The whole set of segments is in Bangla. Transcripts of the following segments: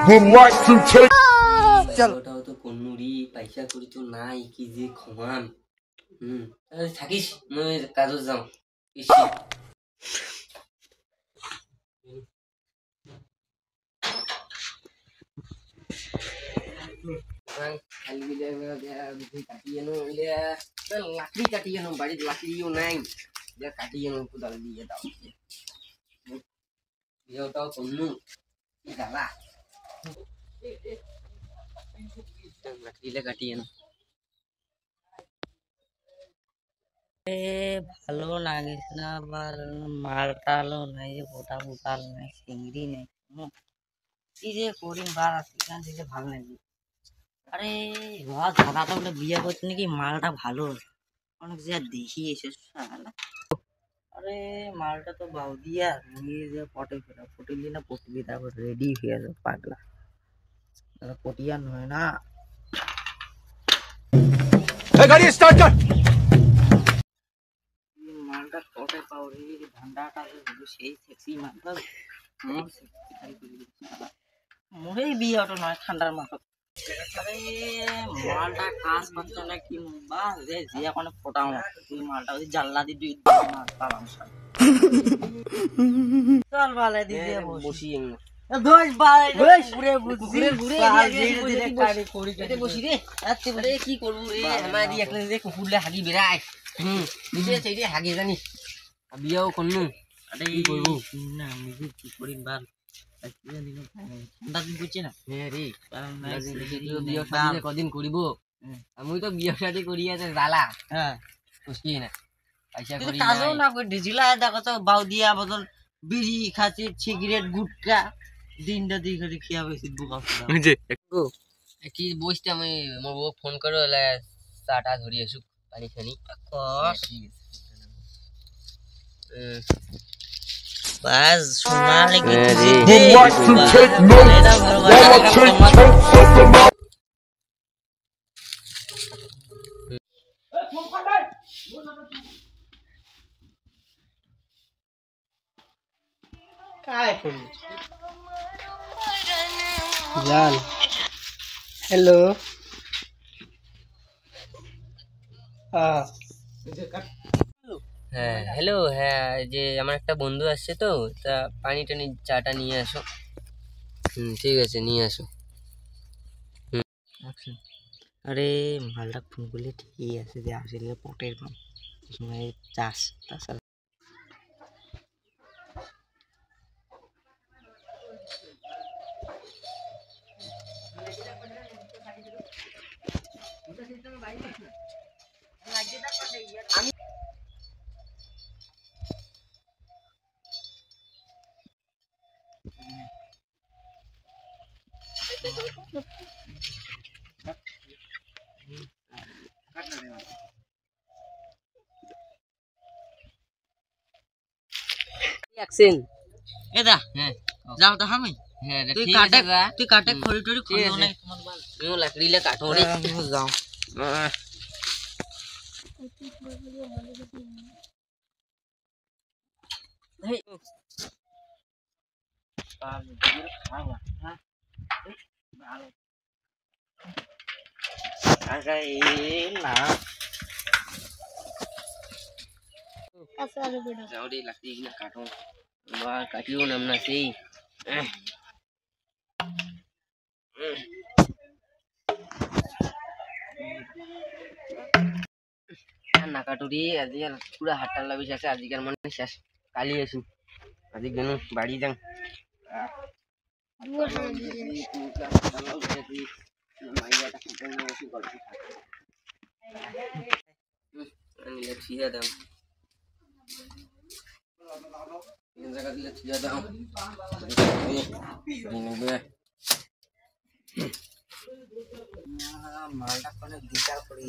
would like to take চলোটাও তো কন্নুরি পয়সা করি তো নাই কি যে খমাম তাহলে থাকিস মই কাজত যাওঁ ইসি খালি কাটি আনো লাকড়ি কাটি আনো বাড়ির লাকড়িও নাই কাটি আনো কোদাল দিয়ে দাও বিয়েটাও কন্নু কি জ্বালা লাকড়িলে কাটি আনো ভালো লাগিস না আবার মাল টালও নাই যে গোটা বুটাল নাই চিংড়ি নেই কি যে করি বার সেখান থেকে ভালো লাগবে আরে বাবা দাদাটা বলে বিয়ে করতে নাকি মালটা ভালো অনেক যা দেখি এসে আরে মালটা তো বাউদিয়া নিয়ে যে পটে ফেরা ফটিলি না পটলি তারপর রেডি হয়ে যাবে পাগলা পটিয়া নয় না গাড়ি স্টার্ট কর মালটা পটে পাও রে ধান্দাটা সেই সেক্সি মালটা মোরেই বিয়ে অটো নয় ঠান্ডার মাথা আরে মালটা কাজ করছে না কি বা রে যে এখন ফোটাও তুই মালটা ওই জানলা দিয়ে দুই মারতাম চল বালে দিয়ে বসি দোষ বালে ঘুরে ঘুরে ঘুরে ধীরে ধীরে কাটি করি এতে বসি রে আরে কি করব রে আমারি একলা যে কুকুরলে হাগি বেরায় নিজে সেইতে হাগি জানি বিয়াও করনু আরে কি করব না আমি কি করি বাল ঠান্ডা দিন বুঝছে না হ্যাঁ রে বিয়ে কদিন করিব আমি তো বিয়ে শাদি করি আছে জ্বালা হ্যাঁ বুঝছি না পয়সা কিন্তু করি কাজও না করে ঢিজিলা দেখো তো বাউদিয়া বদল বিড়ি খাচ্ছে সিগারেট গুটকা দিনটা দিই করে খেয়া বেশি বুকা কি বসতে আমি মোর বউ ফোন করো এলা চাটা ধরি আসুক পানি খানি কস বাস সোনা লেগে would like to take notes while I take notes of the mouth. काय करू जान हेलो हाँ হ্যাঁ হ্যালো হ্যাঁ যে আমার একটা বন্ধু আসছে তো তা পানি টানি চাটা নিয়ে আসো ঠিক আছে নিয়ে আসো अरे मालटा फोन करले ঠিকই আছে যে আসলে পটের পাম সময় চাষ তাছাড়া অ্যাকশন এদা হ্যাঁ যাও তো আমি হ্যাঁ তুই কাটে খড়ি টড়ি খড়ি নাই তোমার বাল নো লাকড়ি লে কাটো রে যাও হেই না যাও রে লাকড়ি গুলো কাটো বা কাটিও নাম না সেই না কাটো রে আজি আর পুরা হাটটা লাভিস আছে আজিকার মনে শেষ কালি আসি আজি গেনু বাড়ি যাং মালটা কোনে বিচার করে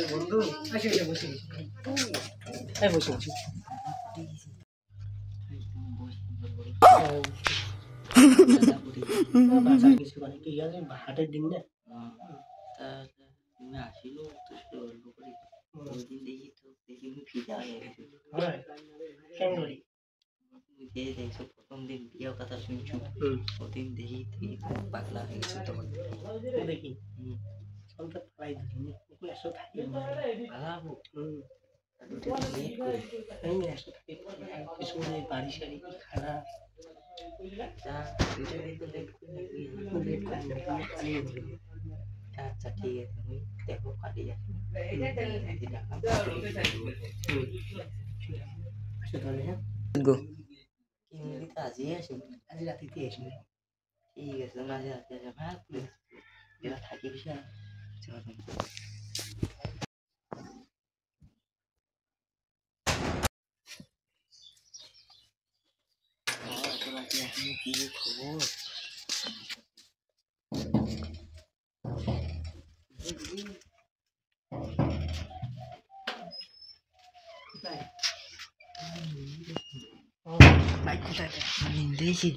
বন্ধু হাটের দিন না তুমি আসিল তো অল্প করে ওইদিন দেখি তো দেখি আমি ফিদা হয়ে গেছি কেন করি তুমি যে দেখছো প্রথম দিন বিয়ের কথা শুনছো ওদিন দেখি তুই পাগলা হয়ে গেছো তখন দেখি হুম, সন্তান পালাই ধরিনি ওকে একশো থাকি পালাবো আমি একশো থাকি কিছু বাড়ি সারি কি খারাপ আচ্ছা দুটো দিন তো লেট করে লেট করে পালিয়ে ধরি আচ্ছা ঠিক আছে তুমি দেখো কাটি যাচ্ছি আসো তাহলে হ্যাঁ এমনিতে আজই আসি আজ রাতিতে এসে ঠিক আছে তুমি আজ রাতে আসো হ্যাঁ এরা থাকি বিষয় চলো কি খবর বাইক কোথায় দেখি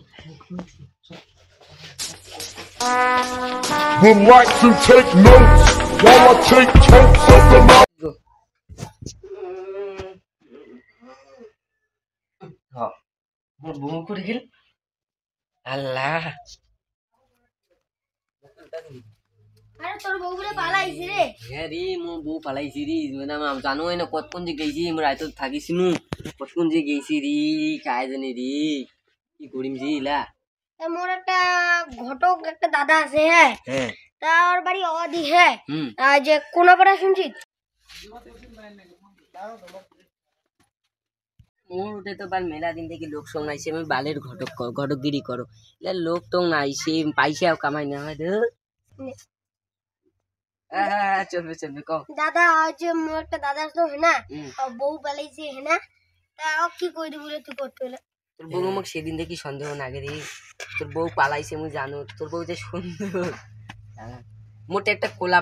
Relax and take notes while I take totes of the night. মোর বউ করে গেল আল্লাহ আরে তোর বউ বলে পালাইছে রে হ্যাঁ রে মোর বউ পালাইছি রে মানে আমি জানো না কতক্ষণ যে গেছি আমি রাইতো থাকিছিনু কতক্ষণ যে গেছি রে কায় জানি রে কি করিম জি ইলা মোর একটা ঘটক একটা দাদা আছে হ্যাঁ হ্যাঁ তার বাড়ি অদি হ্যাঁ হুম যে কোনাপাড়া শুনছিস মোর উঠে তো বার মেলা দিন থেকে লোক সঙ্গ নাইছে আমি বালের ঘটকগিরি করো এলা লোক তো নাইছে পয়সা কামাই না হয় ধর হ্যাঁ চলবে চলবে কও দাদা যে মোর একটা দাদা আছে হ্যাঁ হুম। বউ পালাইছে হ্যাঁ তা ও কি কইদি বলে তুই করতে হলে তোর বউ আমাকে সেদিন দেখি সন্দেহ না রে তোর বউ পালাইছে মুই জানো তোর বউ যে সুন্দর মোটে একটা কোলা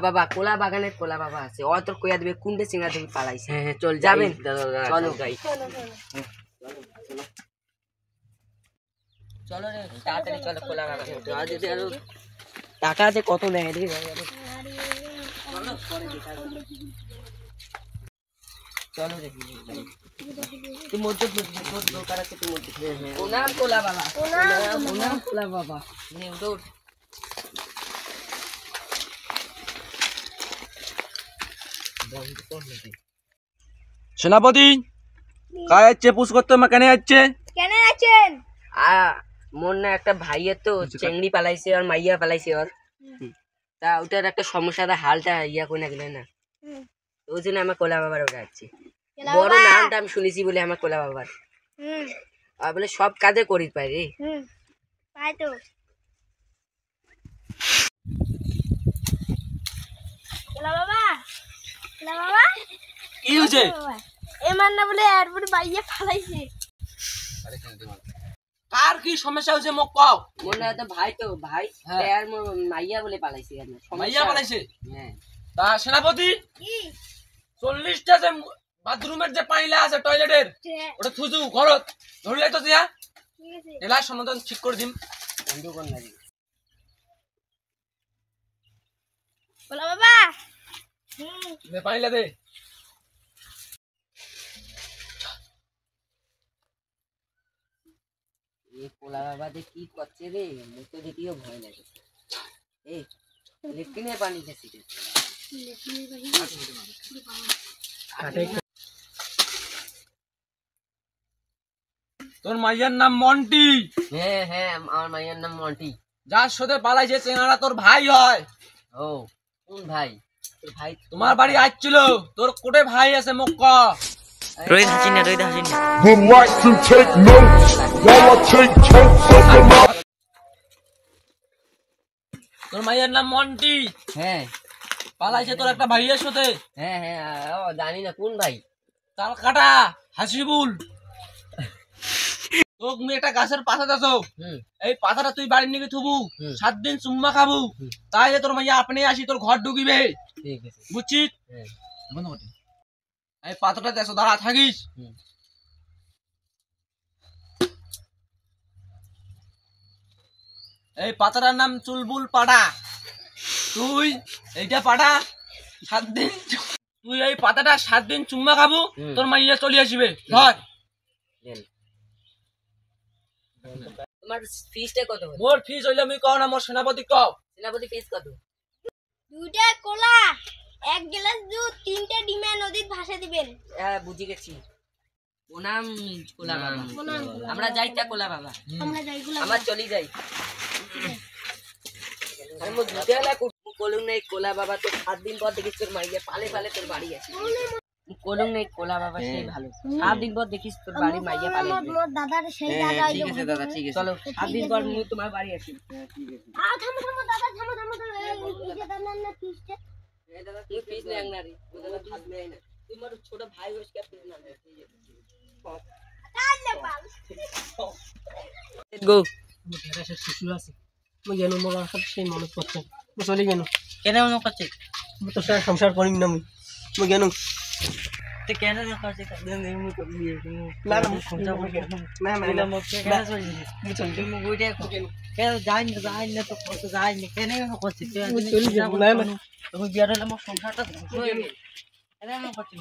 বাগানের কোলা বাবা আছে ও তোর কইয়া দিবে কোনটা চিংড়া থেকে পালাইছে হ্যাঁ চল যাবেন চলো গাই চলো চলো চলো রে তাড়াতাড়ি চলো কোলা বাগানে আর যদি আরো টাকা আছে কত নেয় রে চলো রে তুই মধ্যে দরকার আছে তুই মধ্যে প্রণাম কোলা বাবা প্রণাম কোলা বাবা নে দৌড় সেনাপতি কাজ যাচ্ছে পুশ করতে কেন যাচ্ছে কেন আছেন মোর না একটা ভাইয়ের তো চেংড়ি পালাইছে আর মাইয়া পালাইছে ওর তা ওটার একটা সমস্যাটা হালটা ইয়া করে না গেলে না ওই জন্য আমার কোলা বাবার ওটা আছে বড় নামটা আমি শুনেছি বলে আমার কোলা বাবার আর বলে সব কাজে করি পাই রে পাই তো বাবা কি হয়েছে এমান না বলে এরপরে বাইয়ে ফালাইছে কার কি সমস্যা হয়েছে মোক কও মনে হয় তো ভাই আর মোর মাইয়া বলে পালাইছে আর না মাইয়া পালাইছে হ্যাঁ তা সেনাপতি কি 40টা যে বাথরুমের যে পাইলা আছে টয়লেটের ওটা থুজু ঘরত ধরলে তো দিয়া ঠিক আছে এলা সমাধান ঠিক করে দিম বন্ধ কর না রে বলা বাবা নে পাইলা দে এই কোলা বাবা যে কি করছে রে মুখ তো দেখিও ভয় লাগে এই লেট্রিনের পানি খেয়েছি তোর মাইয়ার নাম মন্টি হ্যাঁ হ্যাঁ আমার মাইয়ার নাম মন্টি যার সাথে পালাইছে চেঙ্গারা তোর ভাই হয় ও কোন ভাই তোর ভাই তোমার বাড়ি আসছিল তোর কোটে ভাই আছে মোক ক Rohit Hasina Relax and take notes while I take totes of the night. তোর মাইয়ার নাম মন্টি হ্যাঁ পালাইছে তোর একটা ভাইয়ের সাথে হ্যাঁ হ্যাঁ ও জানি না কোন ভাই তাল কাটা হাসিবুল তোক মুই একটা গাছের পাতা দাসো হুম এই পাতাটা তুই বাড়ি নিয়ে থুবু হুম। 7 দিন চুম্মা খাবু তাইলে তোর মাইয়া আপনি আসি তোর ঘর ঢুকিবে ঠিক আছে বুঝছিস হ্যাঁ বন্ধ করতে এই পাতাটা দেশো দাঁড়া থাকিস হুম। এই পাতাটার নাম চুলবুল পাড়া তুই এইটা পাড়া 7 দিন তুই এই পাতাটা 7 দিন চুম্মা খাবো হুম। তোর মাইয়া চলে আসবে ধর দেন। তোমার ফিসটা কত হলো? মোর ফিস হইলে আমি কও না মোর সেনাপতি কও সেনাপতি ফিস কত? 2টা কোলা 1 গ্লাস দুধ 3টে ডিমে নদীর ভাসে দিবেন। হ্যাঁ বুঝে গেছি। প্রণাম কোলা বাবা। প্রণাম। আমরা যাই তা কোলা বাবা। আমরা যাই গুলা আমরা চলি যাই। আরে মো দুতে হলা কলুং নাই কোলা বাবা তো 7 দিন পর দেখিস তোর মাইয়া পালে পালে তোর বাড়ি আছে। কলুং নাই কোলা বাবা সেই ভালো। 7 দিন পর দেখিস তোর বাড়ি মাইয়া পালে আসবে। মোর দাদার সেই দাদা ঠিক আছে দাদা ঠিক আছে চলো 7 দিন পর মু তোমার বাড়ি আসি। থামো থামো দাদা থামো থামো এই যে দাদা না পিসটা এই দাদা তুই ফিস নেই না রে। ও দাদা ভাত নেই না। তুই মোর ছোট ভাই হোস কে ফিস না দে। কালে পাল লেটস গো। ঢেরা শ্বশুর আছে মই গেল মোৰ কাষত সেই মনত পড়ছে মই চলি গেল কেন মনে করছে মই তোর সাথে সংসার করিম না মই গেল তুই কেন মনে করছে না না না না না কেন চলছিস তুমি বইটা কেন যাই না তো কত যাই না কেন মনে করছিস চলি যাবো না না তুমি বিয়ার হলে আমার সংসারটা ধ্বংস হয়ে গেল কেন মনে করছিস